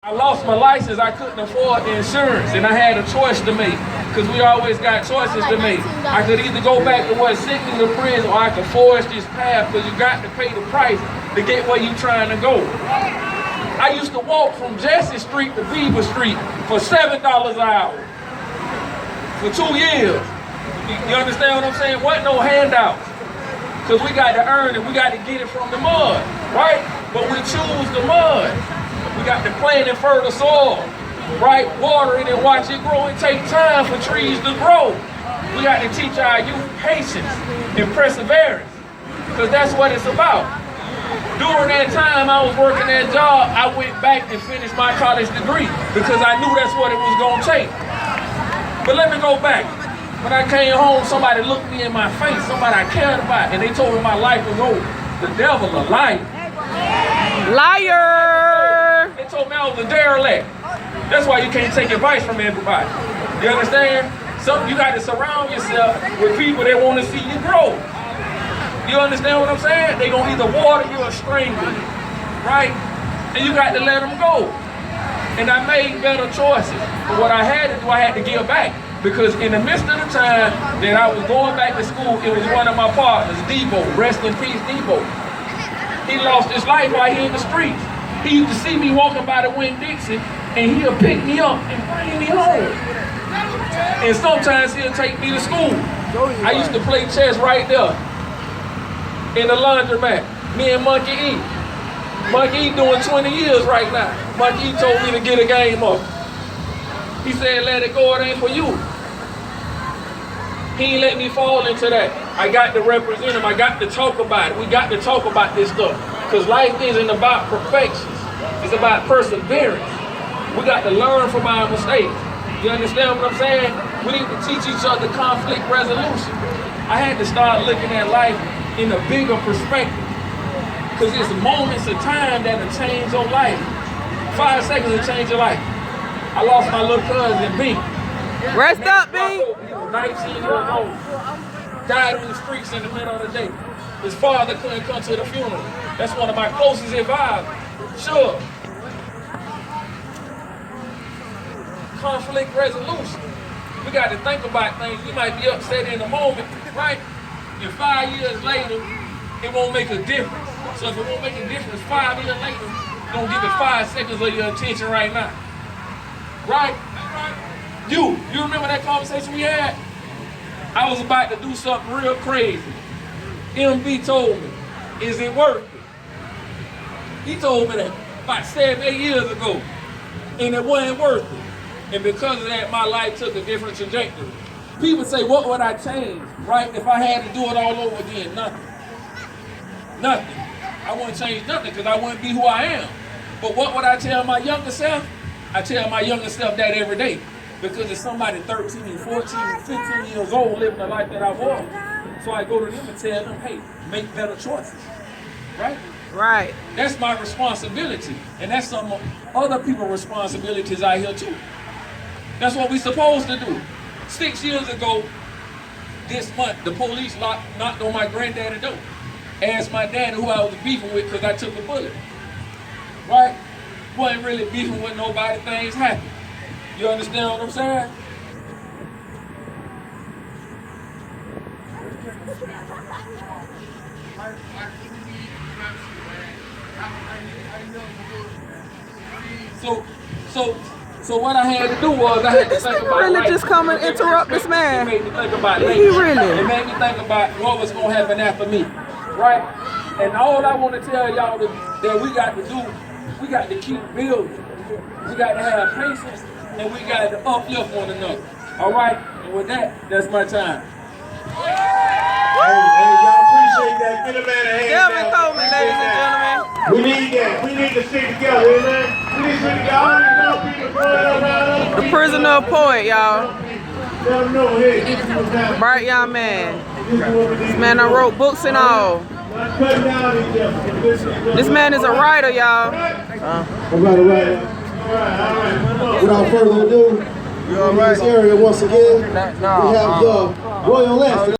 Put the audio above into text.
I lost my license, I couldn't afford the insurance, and I had a choice to make, because we always got choices to make. I could either go back to what sent me to prison, or I could forge this path, because you got to pay the price to get where you're trying to go. I used to walk from Jesse Street to Beaver Street for $7 an hour for 2 years. You understand what I'm saying? Wasn't no handouts, because we got to earn it, we got to get it from the mud, right? But we choose the mud. We got to plant in fertile soil, right? Water it and watch it grow. It takes time for trees to grow. We got to teach our youth patience and perseverance, because that's what it's about. During that time I was working that job, I went back and finished my college degree because I knew that's what it was going to take. But let me go back. When I came home, somebody looked me in my face, somebody I cared about, and they told me my life was over. The devil a liar. Liar! They told me I was a derelict. That's why you can't take advice from everybody. You understand? So you got to surround yourself with people that want to see you grow. You understand what I'm saying? They gonna either water you or strangle you, right? And you got to let them go. And I made better choices. But what I had to do, I had to give back. Because in the midst of the time that I was going back to school, it was one of my partners, Debo, rest in peace, Debo. He lost his life right here in the streets. He used to see me walking by the Winn-Dixie, and he'll pick me up and bring me home. And sometimes he'll take me to school. I used to play chess right there in the laundromat, me and Monkey E. Monkey E doing 20 years right now. Monkey E told me to get a game up. He said, let it go, it ain't for you. He ain't let me fall into that. I got to represent him. I got to talk about it. We got to talk about this stuff. Because life isn't about perfection. It's about perseverance. We got to learn from our mistakes. You understand what I'm saying? We need to teach each other conflict resolution. I had to start looking at life in a bigger perspective. Because it's moments of time that'll change your life. 5 seconds will change your life. I lost my little cousin, B. Rest up, B. He was 19 years old. Died in the streets in the middle of the day. His father couldn't come to the funeral. That's one of my closest advisors. Sure. Conflict resolution. We got to think about things. You might be upset in the moment, right? And 5 years later, it won't make a difference. So if it won't make a difference 5 years later, don't give it 5 seconds of your attention right now. Right? You remember that conversation we had? I was about to do something real crazy. MB told me, is it worth it? He told me that about 7-8 years ago, and it wasn't worth it. And because of that, my life took a different trajectory. People say, what would I change, right? If I had to do it all over again, nothing. Nothing. I wouldn't change nothing because I wouldn't be who I am. But what would I tell my younger self? I tell my younger self that every day. Because it's somebody 13, 14, 15 years old living the life that I was. So I go to them and tell them, hey, make better choices, right? Right. That's my responsibility. And that's some other people's responsibilities out here too. That's what we're supposed to do. 6 years ago, this month, the police knocked on my granddaddy's door. Asked my daddy who I was beefing with because I took a bullet, right? Wasn't really beefing with nobody, things happen. You understand what I'm saying? So what I had to do was I had to think about really just come and interrupt this man. It made me think about He really. It made me think about what was gonna happen after me, right? And all I want to tell y'all that we got to do, we got to keep building. We got to have patience, and we got to uplift one another. All right? And with that, that's my time. Hey, y'all appreciate that. Get a man a hand. Delvin Coleman, ladies and gentlemen. We need that. We need to stick together, amen. We need to stick together. All these young people growing around us. The prisoner of poet, y'all. Let them know, hey, this is what's happening. Bright young man. This is what we need. This man done wrote books and all. Not cutting down each other. This man is a writer, y'all. All right. Without further ado, in this area once again, we have the Royal Left.